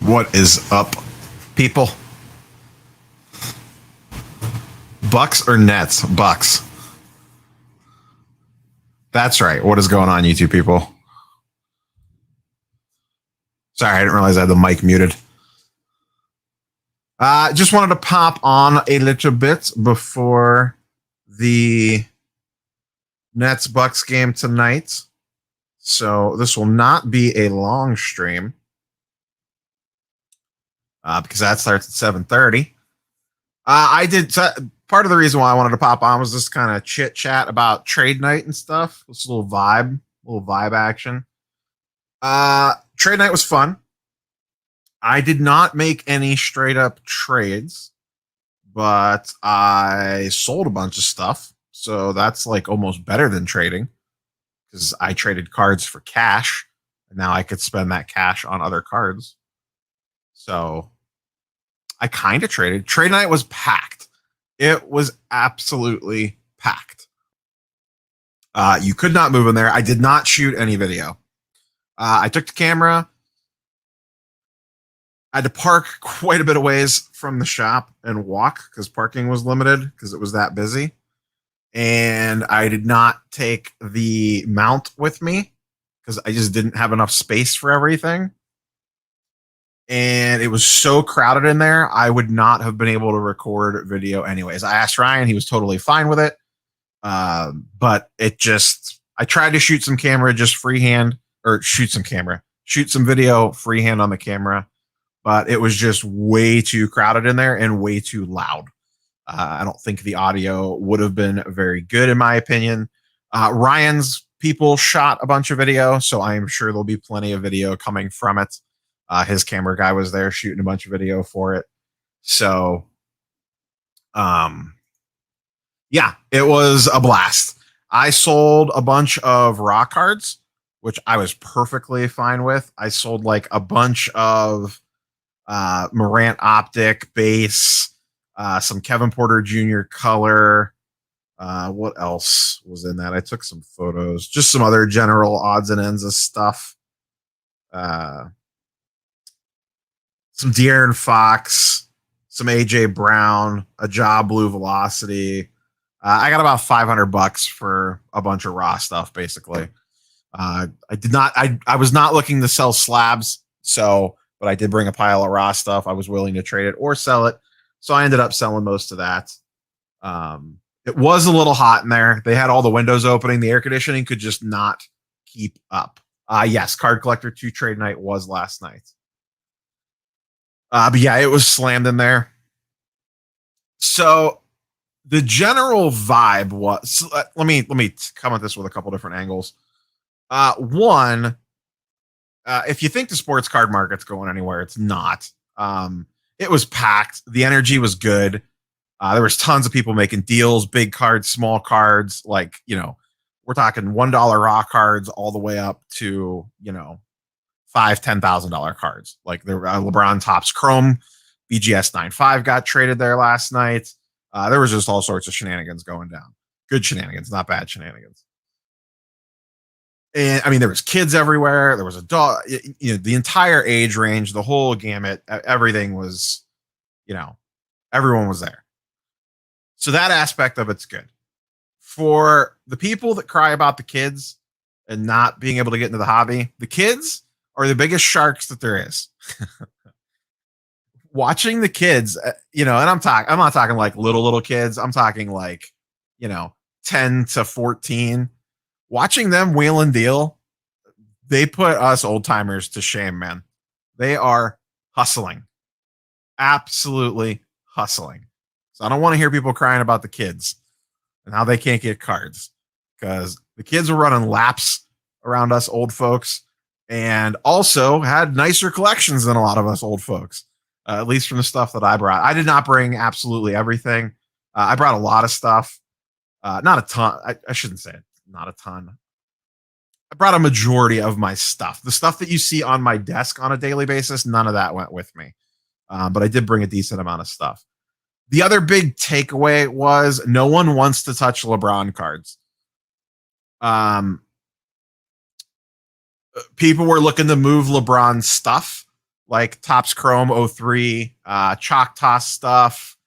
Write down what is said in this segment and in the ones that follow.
What is up, people? Bucks or Nets? Bucks. That's right. What is going on, you two people? Sorry, I didn't realize I had the mic muted. Just wanted to pop on a little bit before the Nets Bucks game tonight. So this will not be a long stream because that starts at 7:30. I did part of the reason why I wanted to pop on was just kind of chit chat about trade night and stuff. This little vibe action. Trade night was fun. I did not make any straight up trades, but I sold a bunch of stuff. So that's like almost better than trading because I traded cards for cash and now I could spend that cash on other cards. So I kind of traded. Trade night was packed. It was absolutely packed. You could not move in there. I did not shoot any video. I took the camera. I had to park quite a bit of ways from the shop and walk because parking was limited because it was that busy. And I did not take the mount with me because I just didn't have enough space for everything. And it was so crowded in there, I would not have been able to record video anyways. I asked Ryan, he was totally fine with it. But it just, I tried to shoot some camera just freehand, or shoot some video freehand on the camera. But it was just way too crowded in there and way too loud. I don't think the audio would have been very good, in my opinion. Ryan's people shot a bunch of video, so I am sure there'll be plenty of video coming from it. His camera guy was there shooting a bunch of video for it. So, yeah, it was a blast. I sold a bunch of raw cards, which I was perfectly fine with. I sold like a bunch of Morant Optic base, some Kevin Porter Jr. color. What else was in that? I took some photos, just some other general odds and ends of stuff. Some De'Aaron Fox, some AJ Brown, a Ja Blue Velocity. I got about $500 for a bunch of raw stuff, basically. I was not looking to sell slabs, but I did bring a pile of raw stuff. I was willing to trade it or sell it. So I ended up selling most of that. It was a little hot in there. They had all the windows opening. The air conditioning could just not keep up. Yes, Card Collector 2 trade night was last night. But yeah, it was slammed in there. So the general vibe was, let me come at this with a couple different angles. One, if you think the sports card market's going anywhere, it's not. It was packed. The energy was good. There was tons of people making deals, big cards, small cards. Like, we're talking $1 raw cards all the way up to, $5,000-$10,000 cards. Like the LeBron Topps Chrome BGS 9.5 got traded there last night. There was just all sorts of shenanigans going down. Good shenanigans, not bad shenanigans. And I mean, there was kids everywhere. There was a dog, the entire age range, the whole gamut, everything was, everyone was there. So that aspect of it's good. For the people that cry about the kids and not being able to get into the hobby, the kids are the biggest sharks that there is. Watching the kids, and I'm not talking like little kids. I'm talking like, 10 to 14. Watching them wheel and deal, they put us old timers to shame, man. They are hustling. Absolutely hustling. So I don't want to hear people crying about the kids and how they can't get cards, because the kids were running laps around us old folks and also had nicer collections than a lot of us old folks, at least from the stuff that I brought. I did not bring absolutely everything. I brought a lot of stuff. Not a ton. I shouldn't say it. Not a ton. I brought a majority of my stuff. The stuff that you see on my desk on a daily basis, none of that went with me. But I did bring a decent amount of stuff. The other big takeaway was no one wants to touch LeBron cards. People were looking to move LeBron stuff, like Topps Chrome 03, Chalk Toss stuff,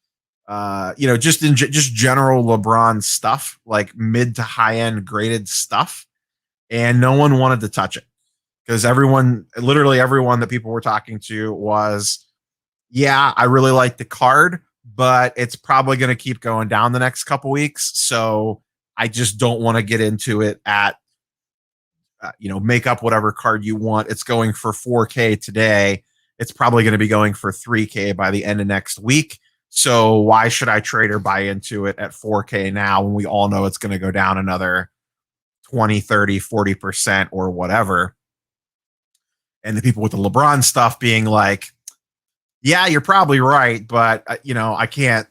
just general LeBron stuff, like mid to high end graded stuff. And no one wanted to touch it because literally everyone that people were talking to was, yeah, I really like the card, but it's probably going to keep going down the next couple weeks. So I just don't want to get into it at, make up whatever card you want. It's going for 4K today. It's probably going to be going for 3K by the end of next week. So why should I trade or buy into it at 4K now when we all know it's going to go down another 20, 30, 40% or whatever? And the people with the LeBron stuff being like, yeah, you're probably right, but I can't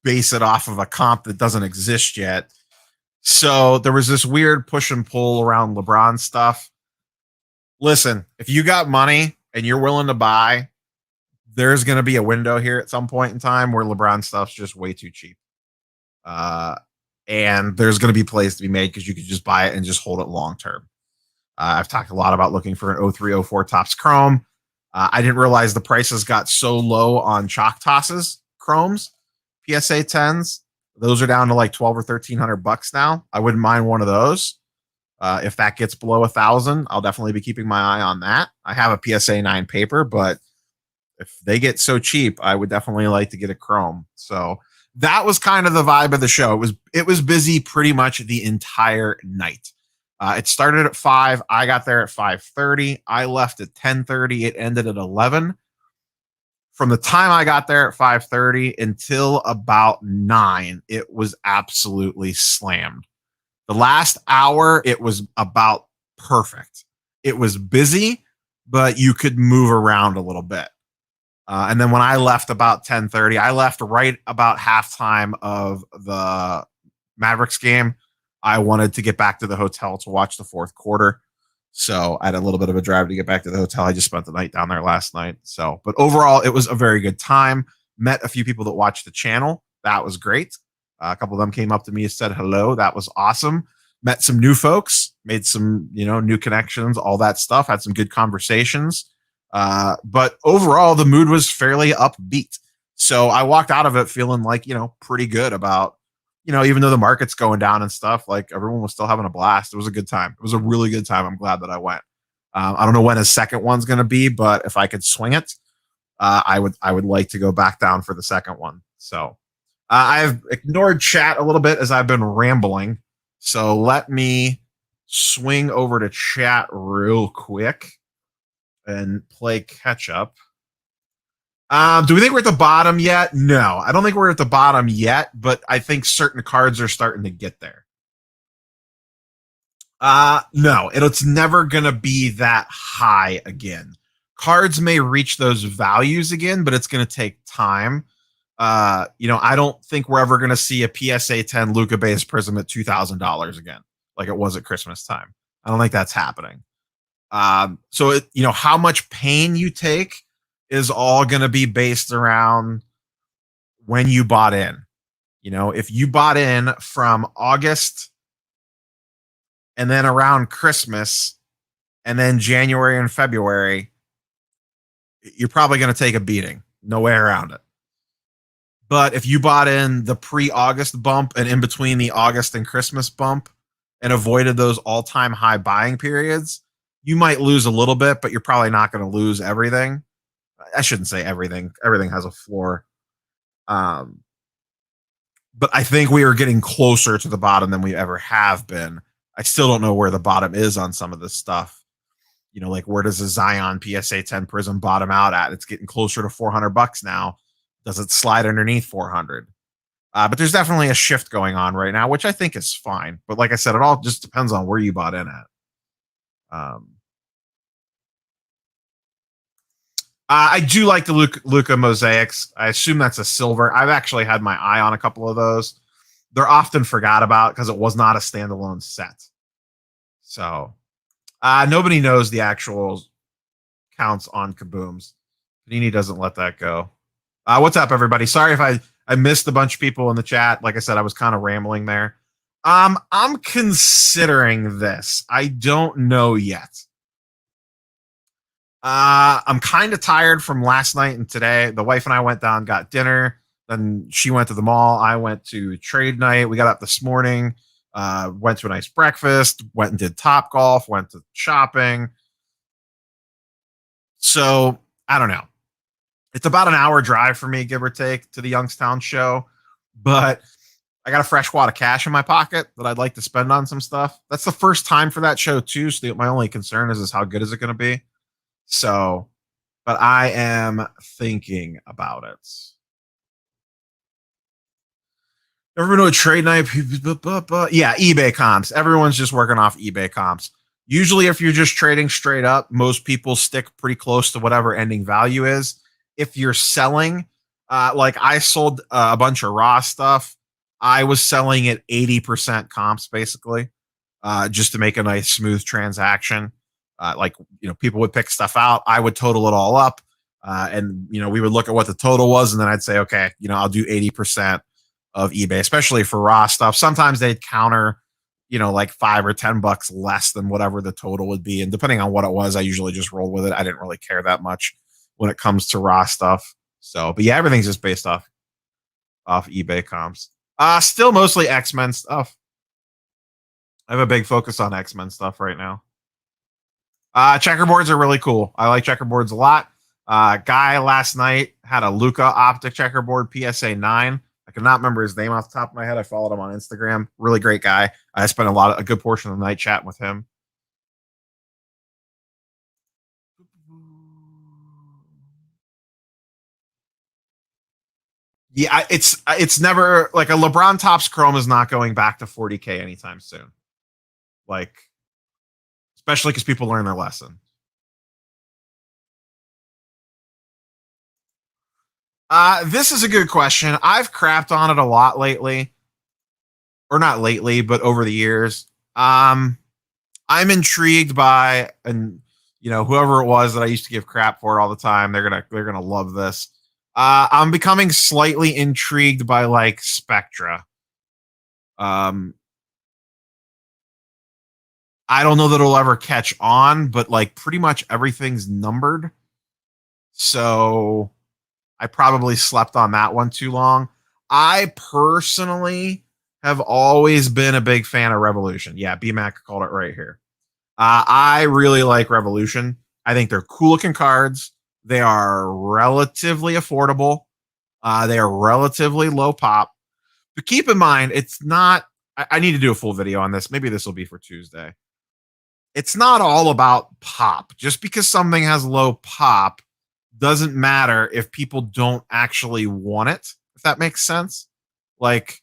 base it off of a comp that doesn't exist yet. So there was this weird push and pull around LeBron stuff. Listen, if you got money and you're willing to buy, there's going to be a window here at some point in time where LeBron stuff's just way too cheap. And there's going to be plays to be made because you could just buy it and just hold it long term. I've talked a lot about looking for an 0304 Topps Chrome. I didn't realize the prices got so low on Chalk Tosses Chromes, PSA 10s. Those are down to like 12 or 1300 bucks now. I wouldn't mind one of those. If that gets below 1,000, I'll definitely be keeping my eye on that. I have a PSA 9 paper, but if they get so cheap, I would definitely like to get a Chrome. So that was kind of the vibe of the show. It was busy pretty much the entire night. It started at 5. I got there at 5:30. I left at 10:30. It ended at 11. From the time I got there at 5:30 until about 9, it was absolutely slammed. The last hour, it was about perfect. It was busy, but you could move around a little bit. And then when I left about 10:30, I left right about halftime of the Mavericks game. I wanted to get back to the hotel to watch the fourth quarter. So I had a little bit of a drive to get back to the hotel. I just spent the night down there last night. So, but overall, it was a very good time. Met a few people that watched the channel. That was great. A couple of them came up to me and said hello. That was awesome. Met some new folks, made some, new connections, all that stuff. Had some good conversations. But overall, the mood was fairly upbeat. So I walked out of it feeling like, pretty good about, even though the market's going down and stuff, like everyone was still having a blast. It was a good time. It was a really good time. I'm glad that I went. I don't know when his second one's going to be, but if I could swing it, I would like to go back down for the second one. So I've ignored chat a little bit as I've been rambling. So let me swing over to chat real quick and play catch up. Do we think we're at the bottom yet? No, I don't think we're at the bottom yet, but I think certain cards are starting to get there. No, it's never going to be that high again. Cards may reach those values again, but it's going to take time. I don't think we're ever going to see a PSA 10 Luka base prism at $2,000 again, like it was at Christmas time. I don't think that's happening. So how much pain you take is all going to be based around when you bought in. If you bought in from August and then around Christmas and then January and February, you're probably going to take a beating. No way around it. But if you bought in the pre-August bump and in between the August and Christmas bump and avoided those all-time high buying periods, you might lose a little bit, but you're probably not going to lose everything. I shouldn't say everything. Everything has a floor. But I think we are getting closer to the bottom than we ever have been. I still don't know where the bottom is on some of this stuff. Like where does a Zion PSA 10 Prism bottom out at? It's getting closer to $400 now. Does it slide underneath 400? But there's definitely a shift going on right now, which I think is fine. But like I said, it all just depends on where you bought in at. I do like the Luka mosaics. I assume that's a silver. I've actually had my eye on a couple of those. They're often forgot about because it was not a standalone set. So nobody knows the actual counts on Kabooms. Panini doesn't let that go. What's up, everybody? Sorry if I missed a bunch of people in the chat. Like I said, I was kind of rambling there. I'm considering this. I don't know yet. I'm kind of tired from last night and today. The wife and I went down, got dinner. Then she went to the mall. I went to trade night. We got up this morning, went to a nice breakfast, went and did Top Golf, went to shopping. So I don't know. It's about an hour drive for me, give or take, to the Youngstown show. But I got a fresh wad of cash in my pocket that I'd like to spend on some stuff. That's the first time for that show too. So my only concern is how good is it going to be? So, but I am thinking about it. Ever know a trade night? Yeah, eBay comps. Everyone's just working off eBay comps. Usually, if you're just trading straight up, most people stick pretty close to whatever ending value is. If you're selling, like I sold a bunch of raw stuff, I was selling at 80% comps basically, just to make a nice smooth transaction. Like people would pick stuff out, I would total it all up, and we would look at what the total was, and then I'd say, okay, I'll do 80% of eBay, especially for raw stuff. Sometimes they'd counter, like $5 or $10 less than whatever the total would be. And depending on what it was, I usually just rolled with it. I didn't really care that much when it comes to raw stuff. So, but yeah, everything's just based off eBay comps. Still mostly X-Men stuff. I have a big focus on X-Men stuff right now. Checkerboards are really cool. I like checkerboards a lot. Guy last night had a Luca optic checkerboard PSA 9. I cannot remember his name off the top of my head. I followed him on Instagram. Really great guy. I spent a good portion of the night chatting with him. Yeah, it's never like a LeBron Topps Chrome is not going back to 40K anytime soon. Like, especially because people learn their lesson. This is a good question. I've crapped on it a lot lately, or not lately, but over the years. I'm intrigued by, and whoever it was that I used to give crap for all the time, they're gonna love this. I'm becoming slightly intrigued by like Spectra. Um, I don't know that it'll ever catch on, but like pretty much everything's numbered. So I probably slept on that one too long. I personally have always been a big fan of Revolution. Yeah, BMAC called it right here. I really like Revolution. I think they're cool looking cards. They are relatively affordable. They are relatively low pop. But keep in mind, it's not. I need to do a full video on this. Maybe this will be for Tuesday. It's not all about pop. Just because something has low pop doesn't matter if people don't actually want it, if that makes sense. Like,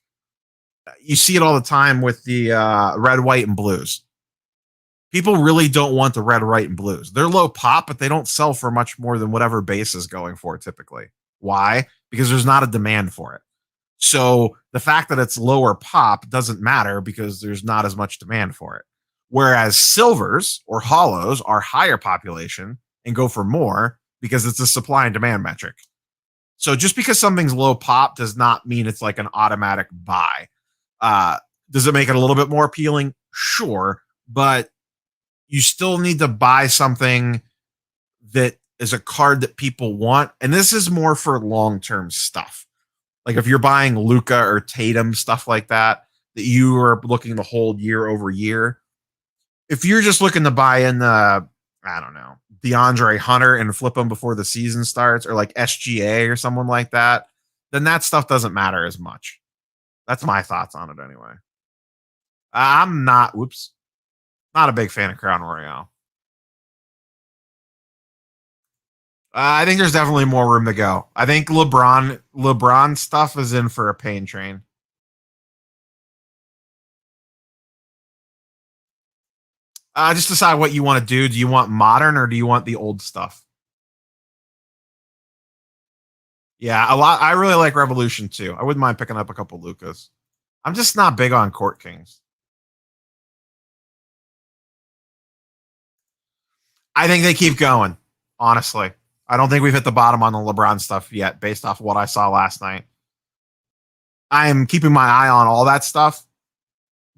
you see it all the time with the red, white, and blues. People really don't want the red, white, and blues. They're low pop, but they don't sell for much more than whatever base is going for typically. Why? Because there's not a demand for it. So the fact that it's lower pop doesn't matter because there's not as much demand for it. Whereas silvers or hollows are higher population and go for more because it's a supply and demand metric. So just because something's low pop does not mean it's like an automatic buy. Does it make it a little bit more appealing? Sure, but you still need to buy something that is a card that people want. And this is more for long-term stuff. Like if you're buying Luca or Tatum, stuff like that, that you are looking to hold year over year. If you're just looking to buy in the, I don't know, DeAndre Hunter and flip them before the season starts, or like SGA or someone like that, then that stuff doesn't matter as much. That's my thoughts on it anyway. I'm not, not a big fan of Crown Royale. I think there's definitely more room to go. I think LeBron stuff is in for a pain train. Just decide what you want to do. Do you want modern or do you want the old stuff? Yeah, a lot. I really like Revolution too. I wouldn't mind picking up a couple Lucas. I'm just not big on Court Kings. I think they keep going. Honestly, I don't think we've hit the bottom on the LeBron stuff yet, based off what I saw last night. I am keeping my eye on all that stuff,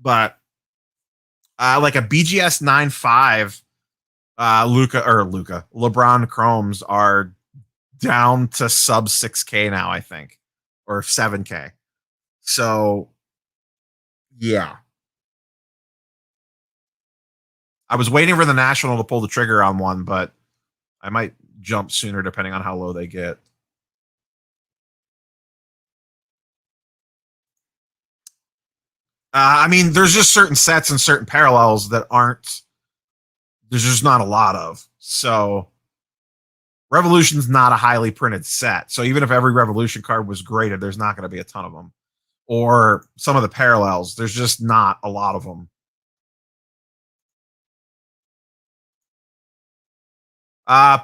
but like a BGS 9.5 LeBron Chromes are down to sub 6K now, I think, or 7K. So yeah, I was waiting for the National to pull the trigger on one, but I might jump sooner depending on how low they get. I mean, there's just certain sets and certain parallels that aren't. There's just not a lot of. So Revolution's not a highly printed set. So even if every Revolution card was graded, there's not going to be a ton of them. Or some of the parallels, there's just not a lot of them.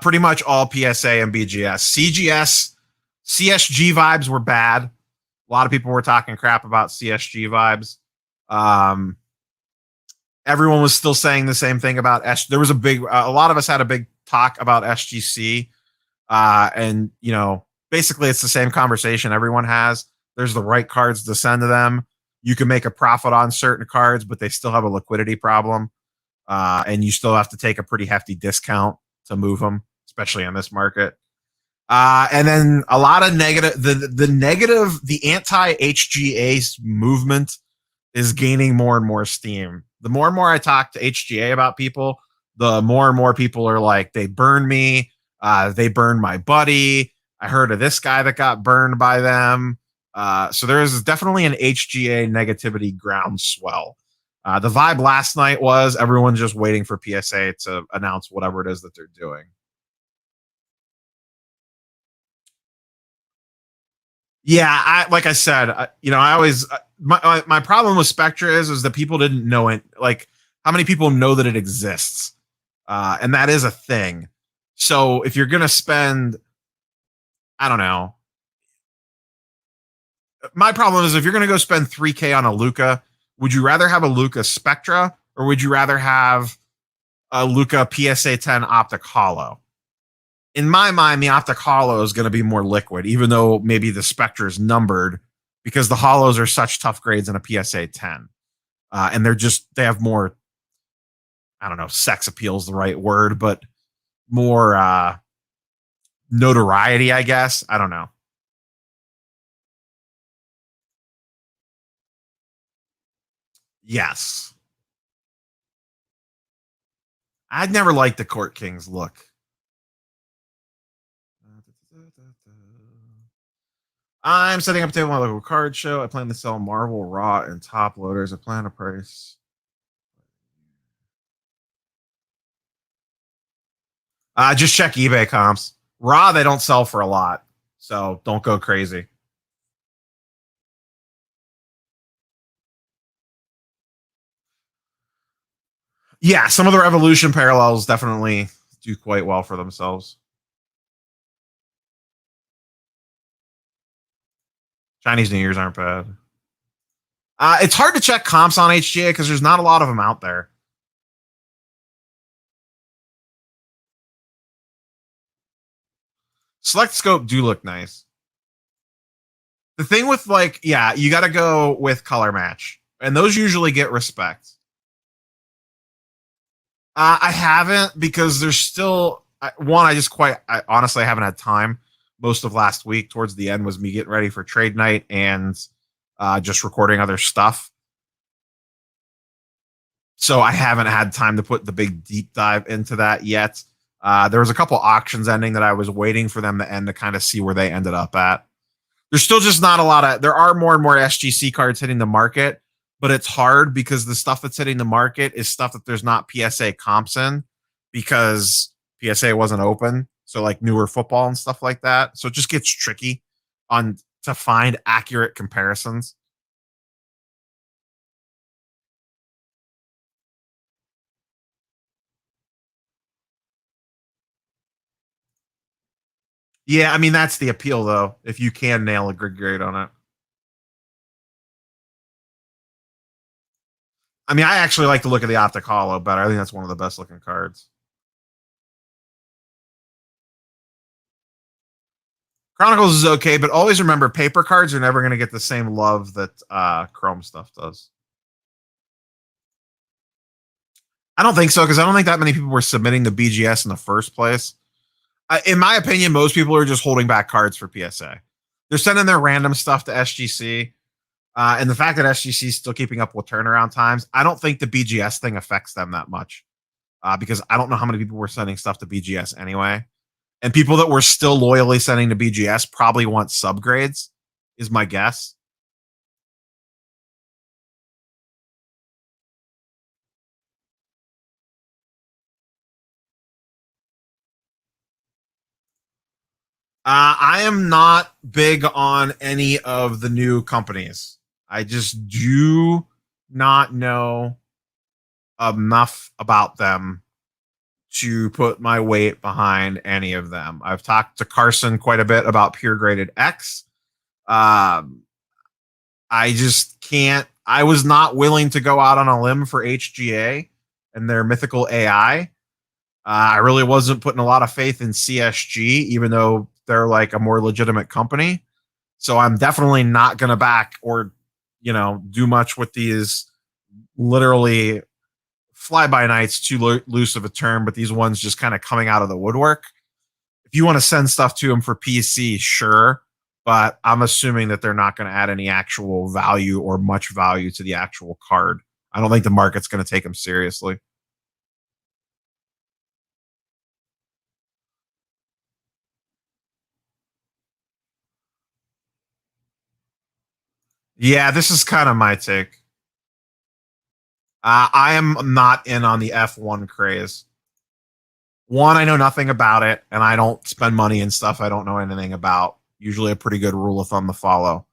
Pretty much all PSA and BGS. CGS, CSG vibes were bad. A lot of people were talking crap about CSG vibes. Everyone was still saying the same thing about S. There was a lot of us had a big talk about SGC. And, you know, basically it's the same conversation everyone has. There's the right cards to send to them. You can make a profit on certain cards, but they still have a liquidity problem. And you still have to take a pretty hefty discount to move them, especially in this market. And then a lot of negative, the anti-HGA movement is gaining more and more steam. The more and more I talk to HGA about people, the more and more people are like, they burned me. They burned my buddy. I heard of this guy that got burned by them. So there is definitely an HGA negativity groundswell. The vibe last night was everyone just waiting for PSA to announce whatever it is that they're doing. Yeah, like I said, I always my problem with Spectra is that people didn't know it. Like, how many people know that it exists? And that is a thing. So if you're gonna spend, I don't know. My problem is if you're gonna go spend 3K on a Luca, would you rather have a Luca Spectra or would you rather have a Luca PSA 10 Optic Hollow? In my mind, the Optic Hollow is going to be more liquid, even though maybe the Spectre is numbered, because the Hollows are such tough grades in a PSA 10. And they have more, I don't know, sex appeal is the right word, but more notoriety, I guess. I don't know. Yes. I'd never liked the Court Kings look. I'm setting up a table at my local card show. I plan to sell Marvel Raw and top loaders. I plan a price. Just check eBay comps. Raw, they don't sell for a lot, so don't go crazy. Yeah, some of the Revolution parallels definitely do quite well for themselves. Chinese New Year's aren't bad. It's hard to check comps on HGA because there's not a lot of them out there. Select Scope do look nice. The thing with, like, yeah, you got to go with color match, and those usually get respect. I haven't, because there's still one. I honestly haven't had time. Most of last week, towards the end, was me getting ready for trade night and just recording other stuff. So I haven't had time to put the big deep dive into that yet. There was a couple auctions ending that I was waiting for them to end to kind of see where they ended up at. There's still just not a lot of. There are more and more SGC cards hitting the market, but it's hard because the stuff that's hitting the market is stuff that there's not PSA comps in because PSA wasn't open. So like newer football and stuff like that. So it just gets tricky on to find accurate comparisons. Yeah, I mean that's the appeal though. If you can nail a good grade on it. I mean, I actually like to look at the Optic Hollow better. I think that's one of the best looking cards. Chronicles is okay, but always remember paper cards are never going to get the same love that Chrome stuff does. I don't think so because I don't think that many people were submitting the BGS in the first place. In my opinion, most people are just holding back cards for PSA. They're sending their random stuff to SGC. And the fact that SGC is still keeping up with turnaround times, I don't think the BGS thing affects them that much because I don't know how many people were sending stuff to BGS anyway. And people that were still loyally sending to BGS probably want subgrades, is my guess. I am not big on any of the new companies. I just do not know enough about them to put my weight behind any of them. I've talked to Carson quite a bit about Pure Graded X. Um, I just can't. I was not willing to go out on a limb for HGA and their mythical AI. I really wasn't putting a lot of faith in CSG, even though they're like a more legitimate company. So I'm definitely not going to back or, do much with these literally fly by nights, too loose of a term, but these ones just kind of coming out of the woodwork. If you want to send stuff to them for PC, sure. But I'm assuming that they're not going to add any actual value or much value to the actual card. I don't think the market's going to take them seriously. Yeah, this is kind of my take. I am not in on the F1 craze. One, I know nothing about it, and I don't spend money and stuff I don't know anything about. Usually a pretty good rule of thumb to follow.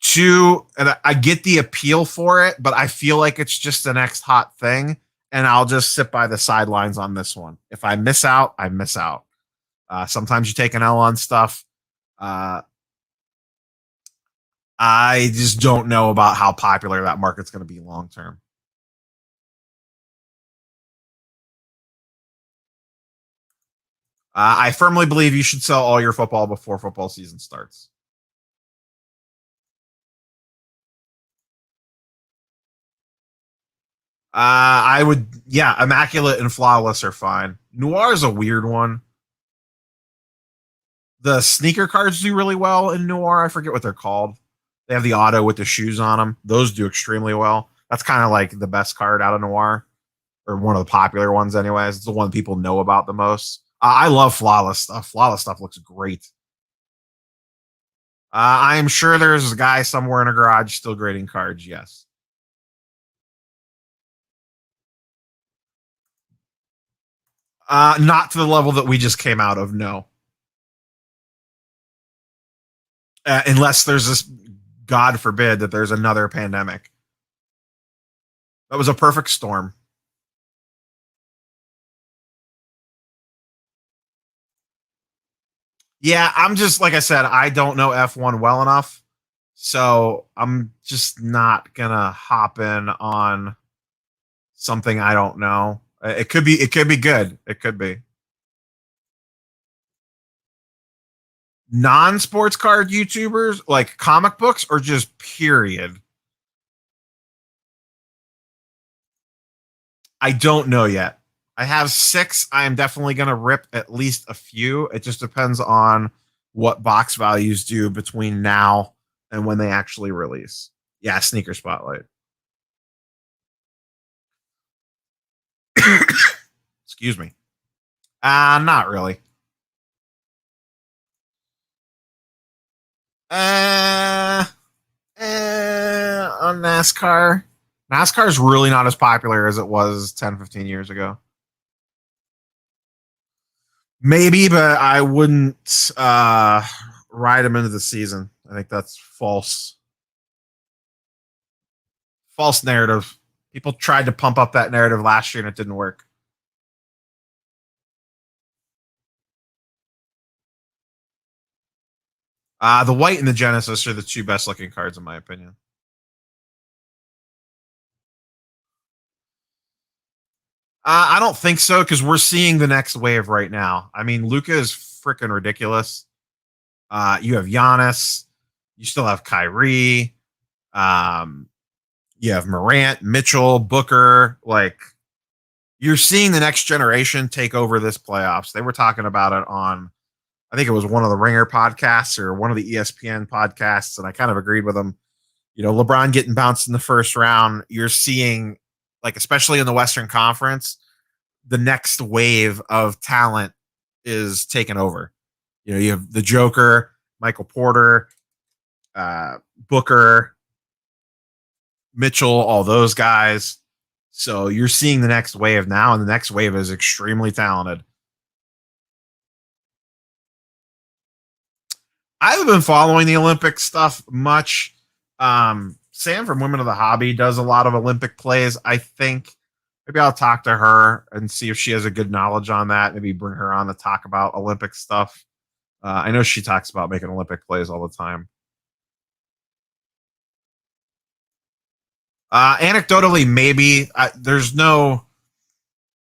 Two, and I get the appeal for it, but I feel like it's just the next hot thing, and I'll just sit by the sidelines on this one. If I miss out, I miss out. Sometimes you take an L on stuff. Uh, I just don't know about how popular that market's going to be long term. I firmly believe you should sell all your football before football season starts. I would, yeah, immaculate and flawless are fine. Noir is a weird one. The sneaker cards do really well in Noir. I forget what they're called. They have the auto with the shoes on them. Those do extremely well. That's kind of like the best card out of Noir, or one of the popular ones, anyways. It's the one people know about the most. I love flawless stuff. Flawless stuff looks great. I'm sure there's a guy somewhere in a garage still grading cards. Yes. Not to the level that we just came out of. No. Unless there's this, God forbid, that there's another pandemic. That was a perfect storm. Yeah, I'm just like I said, I don't know F1 well enough. So I'm just not gonna hop in on something I don't know. It could be good. It could be. Non-sports card YouTubers, like comic books, or just period. I don't know yet. I have 6. I am definitely gonna rip at least a few. It just depends on what box values do between now and when they actually release. Yeah, sneaker spotlight. Excuse me. Not really. Uh, on NASCAR. NASCAR is really not as popular as it was 10, 15 years ago. Maybe, but I wouldn't ride them into the season. I think that's false. False narrative. People tried to pump up that narrative last year and it didn't work. The white and the Genesis are the two best looking cards in my opinion. I don't think so because we're seeing the next wave right now. I mean, Luca is freaking ridiculous. You have Giannis. You still have Kyrie. Um, You have Morant, Mitchell, Booker. Like, you're seeing the next generation take over this playoffs. They were talking about it on, I think it was one of the Ringer podcasts or one of the ESPN podcasts, and I kind of agreed with them. You know, LeBron getting bounced in the first round. You're seeing, like, especially in the Western Conference, the next wave of talent is taken over. You know, you have the Joker, Michael Porter, uh, Booker, Mitchell, all those guys. So you're seeing the next wave now, and the next wave is extremely talented. I haven't been following the Olympic stuff much. Sam from Women of the Hobby does a lot of Olympic plays. I think maybe I'll talk to her and see if she has a good knowledge on that. Maybe bring her on to talk about Olympic stuff. I know she talks about making Olympic plays all the time. Anecdotally, maybe there's no.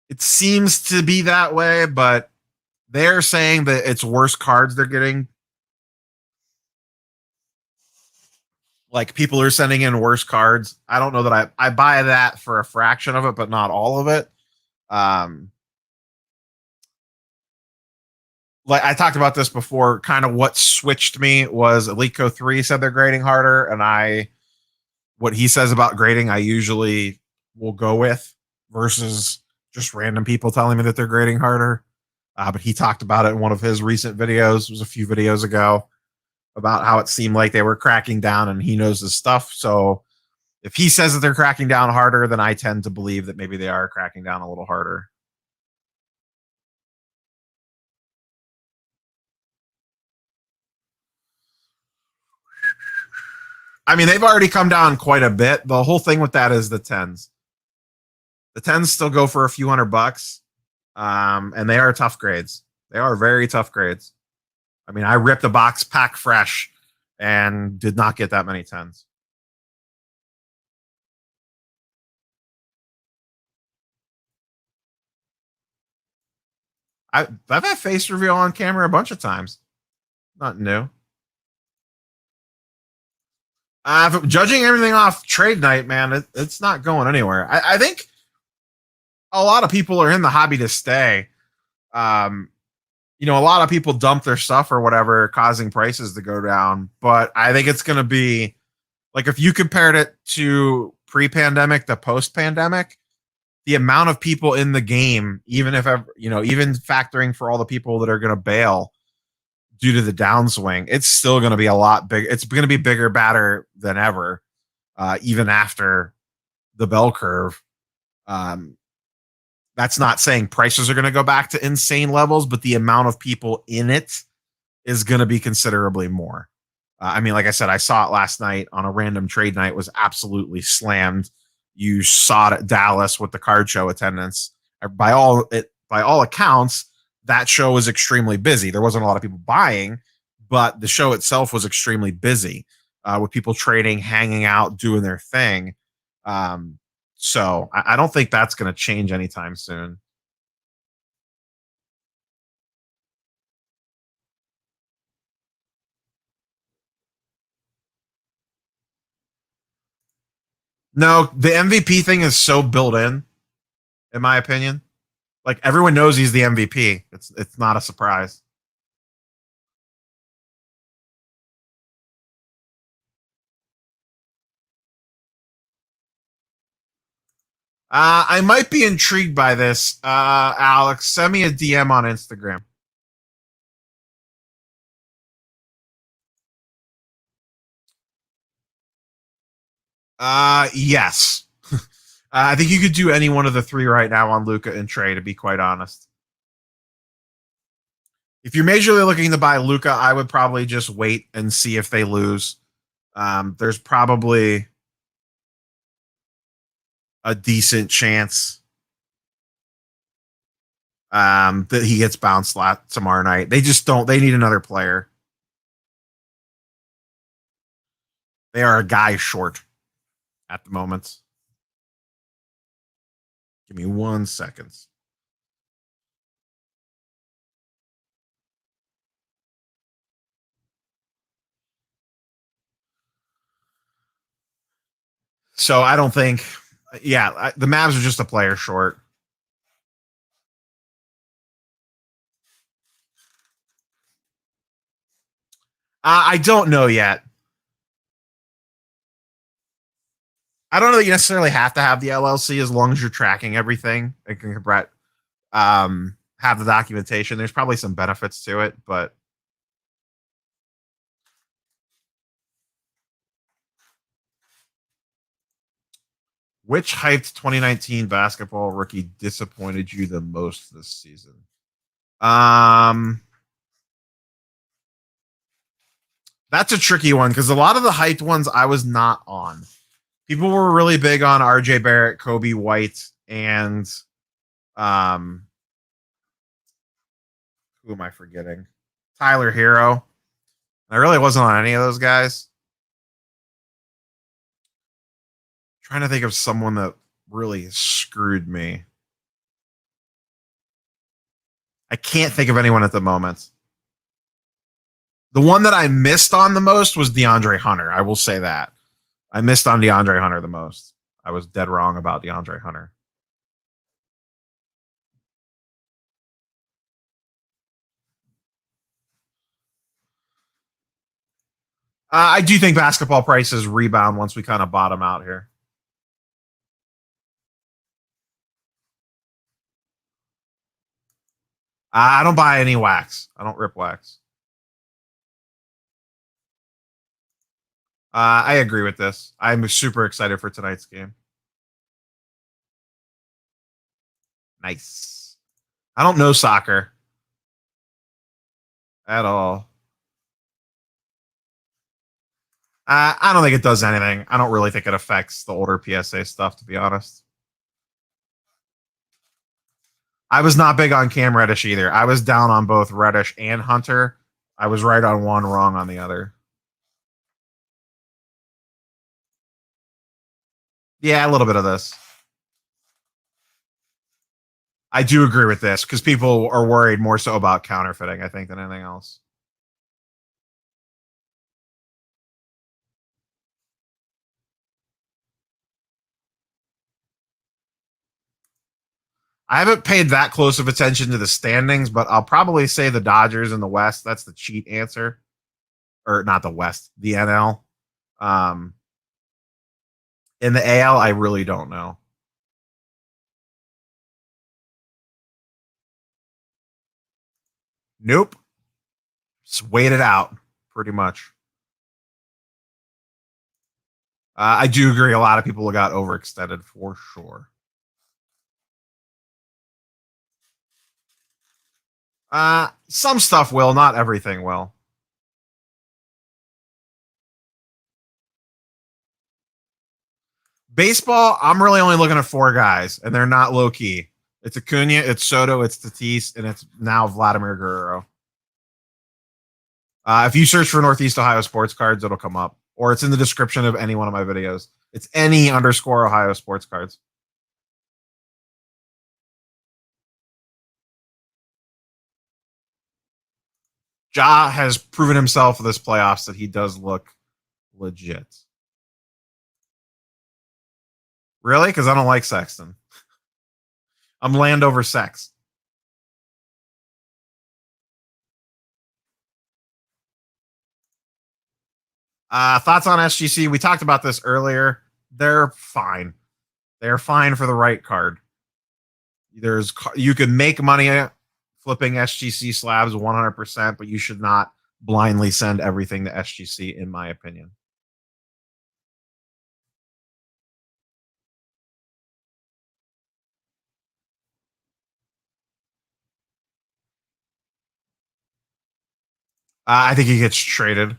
It seems to be that way, but they're saying that it's worse cards they're getting. Like, people are sending in worse cards. I don't know that I buy that for a fraction of it, but not all of it. Um, like I talked about this before, kind of what switched me was Eliteco 3 said they're grading harder, and what he says about grading, I usually will go with versus just random people telling me that they're grading harder. But he talked about it in one of his recent videos, it was a few videos ago, about how it seemed like they were cracking down, and he knows his stuff. So if he says that they're cracking down harder, then I tend to believe that maybe they are cracking down a little harder. I mean, they've already come down quite a bit. The whole thing with that is the tens. The tens still go for a few $100, and they are tough grades. They are very tough grades. I mean, I ripped a box pack fresh and did not get that many tens. I've had face reveal on camera a bunch of times. Not new. Judging everything off trade night, man, it's not going anywhere. I think a lot of people are in the hobby to stay. Um, you know, a lot of people dump their stuff or whatever, causing prices to go down. But I think it's going to be like, if you compared it to pre-pandemic to post-pandemic, the amount of people in the game, even if ever, you know, even factoring for all the people that are going to bail due to the downswing, it's still going to be a lot big. It's going to be bigger, badder than ever, even after the bell curve. Um, that's not saying prices are going to go back to insane levels, but the amount of people in it is going to be considerably more. I mean, like I said, I saw it last night on a random trade night, was absolutely slammed. You saw it at Dallas with the card show attendance. By all accounts, that show was extremely busy. There wasn't a lot of people buying, but the show itself was extremely busy, with people trading, hanging out, doing their thing. Um, so I don't think that's going to change anytime soon. No, the MVP thing is so built in my opinion. Like, everyone knows he's the MVP. It's not a surprise. I might be intrigued by this. Alex, send me a DM on Instagram. Yes. I think you could do any one of the three right now on Luca and Trey, to be quite honest. If you're majorly looking to buy Luca, I would probably just wait and see if they lose. There's probably a decent chance that he gets bounced tomorrow night. They just don't. They need another player. They are a guy short at the moment. Give me 1 second. So I don't think, yeah, the Mavs are just a player short. I don't know yet. I don't know that you necessarily have to have the LLC as long as you're tracking everything and can have the documentation. There's probably some benefits to it, but which hyped 2019 basketball rookie disappointed you the most this season? That's a tricky one because a lot of the hyped ones I was not on. People were really big on RJ Barrett, Kobe White, and um, who am I forgetting? Tyler Hero. I really wasn't on any of those guys. Trying to think of someone that really screwed me. I can't think of anyone at the moment. The one that I missed on the most was DeAndre Hunter. I will say that. I missed on DeAndre Hunter the most. I was dead wrong about DeAndre Hunter. I do think basketball prices rebound once we kind of bottom out here. I don't buy any wax. I don't rip wax. I agree with this. I'm super excited for tonight's game. Nice. I don't know soccer at all. I don't think it does anything. I don't really think it affects the older PSA stuff, to be honest. I was not big on Cam Reddish either. I was down on both Reddish and Hunter. I was right on one, wrong on the other. Yeah, a little bit of this. I do agree with this because people are worried more so about counterfeiting, I think, than anything else. I haven't paid that close of attention to the standings, but I'll probably say the Dodgers in the West. That's the cheat answer. Or not the West, the NL. In the AL, I really don't know. Nope. Just wait it out, pretty much. I do agree. A lot of people got overextended for sure. Some stuff will, not everything will. Baseball, I'm really only looking at four guys, and they're not low key. It's Acuna, it's Soto, it's Tatis, and it's now Vladimir Guerrero. If you search for Northeast Ohio sports cards, it'll come up, or it's in the description of any one of my videos. It's any_Ohio sports cards. Ja has proven himself this playoffs that he does look legit. Really? Because I don't like Sexton. I'm land over sex. Thoughts on SGC? We talked about this earlier. They're fine. They're fine for the right card. You can make money flipping SGC slabs 100%, but you should not blindly send everything to SGC, in my opinion. I think he gets traded.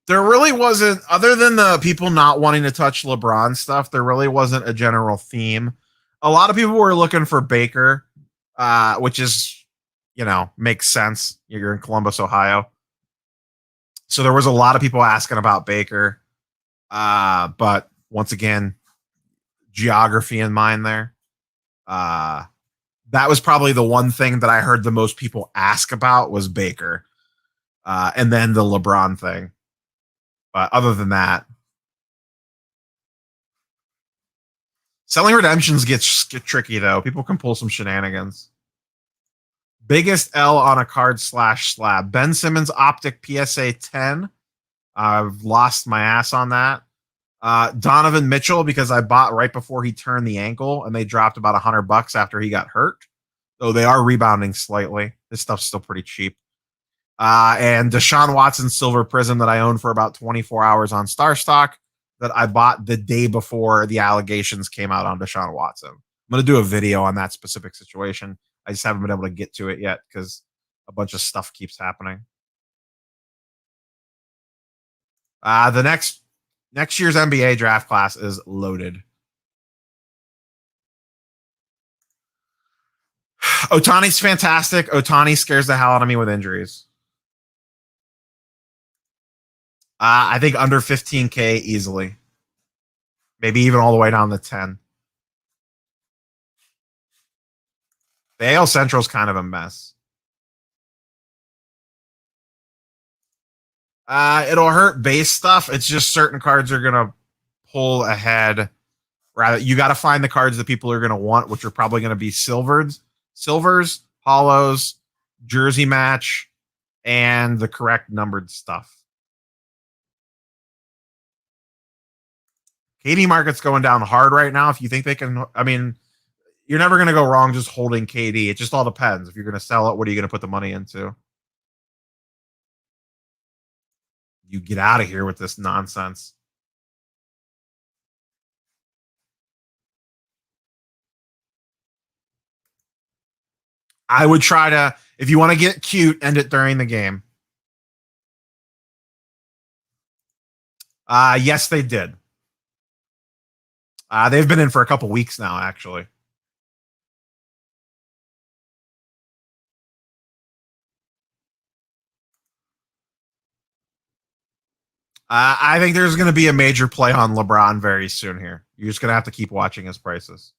There really wasn't, other than the people not wanting to touch LeBron stuff, there really wasn't a general theme. A lot of people were looking for Baker, which is, makes sense. You're in Columbus, Ohio. So there was a lot of people asking about Baker. But once again, geography in mind there. That was probably the one thing that I heard the most people ask about was Baker. and then the LeBron thing. But other than that, selling redemptions get tricky though. People can pull some shenanigans. Biggest L on a card / slab. Ben Simmons Optic PSA 10. I've lost my ass on that. Donovan Mitchell, because I bought right before he turned the ankle and they dropped about $100 after he got hurt. Though they are rebounding slightly. This stuff's still pretty cheap. And Deshaun Watson Silver Prism that I owned for about 24 hours on Star Stock that I bought the day before the allegations came out on Deshaun Watson. I'm going to do a video on that specific situation. I just haven't been able to get to it yet because a bunch of stuff keeps happening. The next year's NBA draft class is loaded. Otani's fantastic. Otani scares the hell out of me with injuries. I think under 15K easily. Maybe even all the way down to 10. The AL Central is kind of a mess. It'll hurt base stuff. It's just certain cards are going to pull ahead. Rather, you got to find the cards that people are going to want, which are probably going to be silvers, hollows, jersey match, and the correct numbered stuff. KD market's going down hard right now. If you think they can, I mean, you're never going to go wrong just holding KD. It just all depends. If you're going to sell it, what are you going to put the money into? You get out of here with this nonsense. I would try to, if you want to get cute, end it during the game. Yes, they did. They've been in for a couple weeks now, actually. I think there's going to be a major play on LeBron very soon here. You're just going to have to keep watching his prices.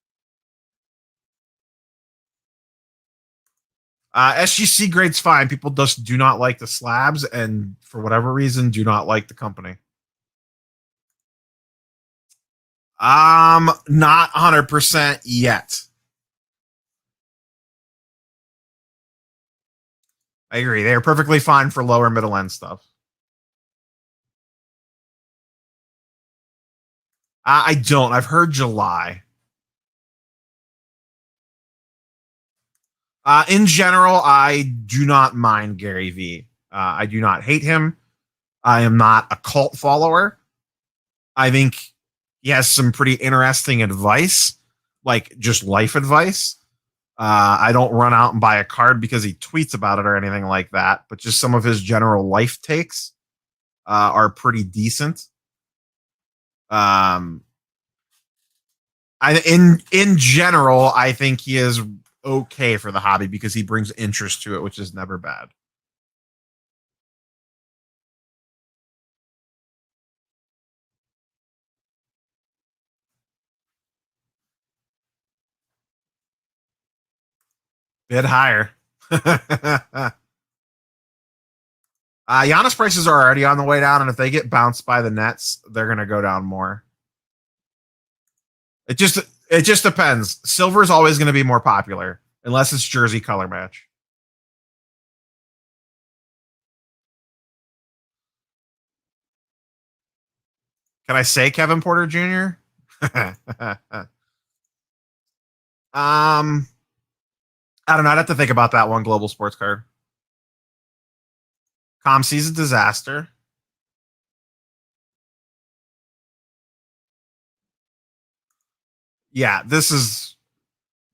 SGC grade's fine. People just do not like the slabs, and for whatever reason, do not like the company. Not 100% yet. I agree. They are perfectly fine for lower middle end stuff. I don't. I've heard July. In general, I do not mind GaryVee. I do not hate him. I am not a cult follower. I think he has some pretty interesting advice, like just life advice. I don't run out and buy a card because he tweets about it or anything like that, but just some of his general life takes are pretty decent. In general, I think he is okay for the hobby because he brings interest to it, which is never bad. Bid higher. Giannis prices are already on the way down, and if they get bounced by the Nets, they're going to go down more. It just depends. Silver is always going to be more popular unless it's jersey color match. Can I say Kevin Porter Jr.? I don't know. I'd have to think about that one. Global sports card. ComC's a disaster. Yeah, this is,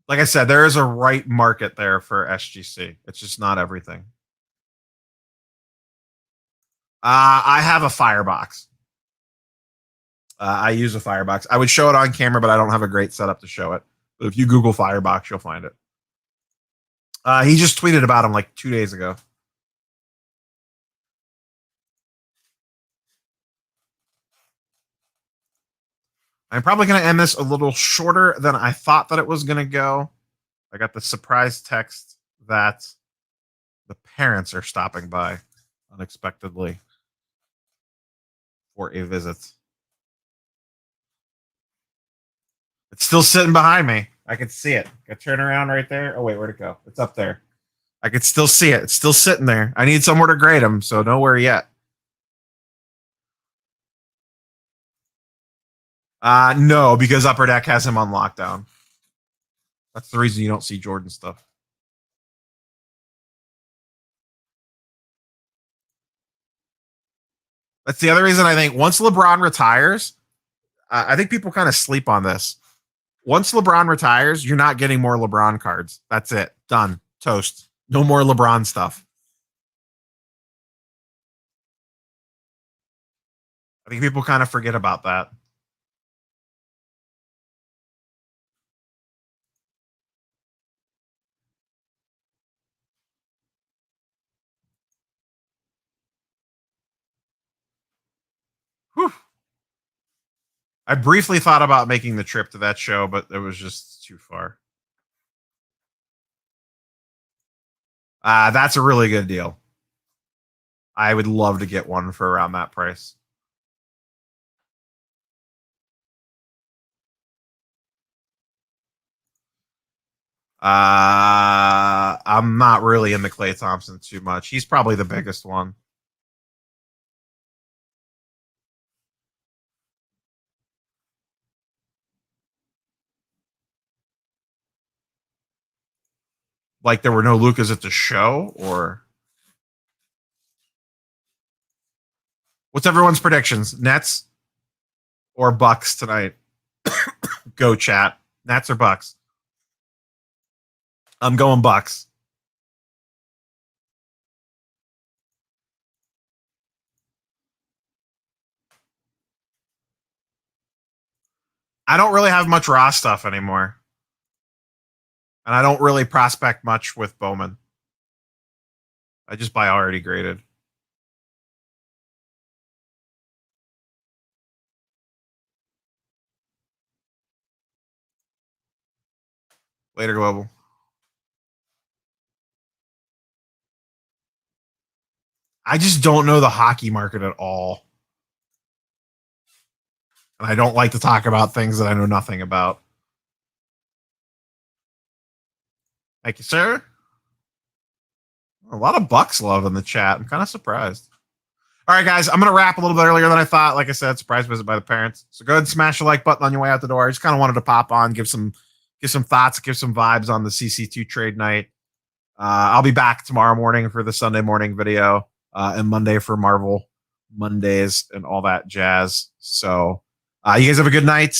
like I said, there is a right market there for SGC. It's just not everything. I have a firebox. I use a firebox. I would show it on camera, but I don't have a great setup to show it. But if you Google firebox, you'll find it. He just tweeted about him like 2 days ago. I'm probably going to end this a little shorter than I thought that it was going to go. I got the surprise text that the parents are stopping by. unexpectedly for a visit. It's still sitting behind me. I can see it. I turn around right there. Oh, wait, where'd it go? It's up there. I can still see it. It's still sitting there. I need somewhere to grade him, so nowhere yet. No, because Upper Deck has him on lockdown. That's the reason you don't see Jordan stuff. That's the other reason I think once LeBron retires, I think people kind of sleep on this. Once LeBron retires, you're not getting more LeBron cards. That's it. Done. Toast. No more LeBron stuff. I think people kind of forget about that. Whew. I briefly thought about making the trip to that show, but it was just too far. That's a really good deal. I would love to get one for around that price. I'm not really into Klay Thompson too much. He's probably the biggest one. Like there were no Lucas at the show, or what's everyone's predictions? Nets or Bucks tonight? Go chat. Nets or Bucks? I'm going Bucks. I don't really have much raw stuff anymore. And I don't really prospect much with Bowman. I just buy already graded. Later, Global. I just don't know the hockey market at all. And I don't like to talk about things that I know nothing about. Thank you, sir. A lot of Bucks love in the chat. I'm kind of surprised. All right, guys, I'm going to wrap a little bit earlier than I thought. Like I said, surprise visit by the parents. So go ahead and smash the like button on your way out the door. I just kind of wanted to pop on, give some thoughts, give some vibes on the CC2 trade night. I'll be back tomorrow morning for the Sunday morning video and Monday for Marvel Mondays and all that jazz. So you guys have a good night.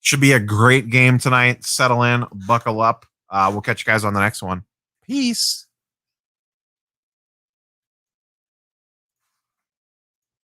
Should be a great game tonight. Settle in, buckle up. We'll catch you guys on the next one. Peace.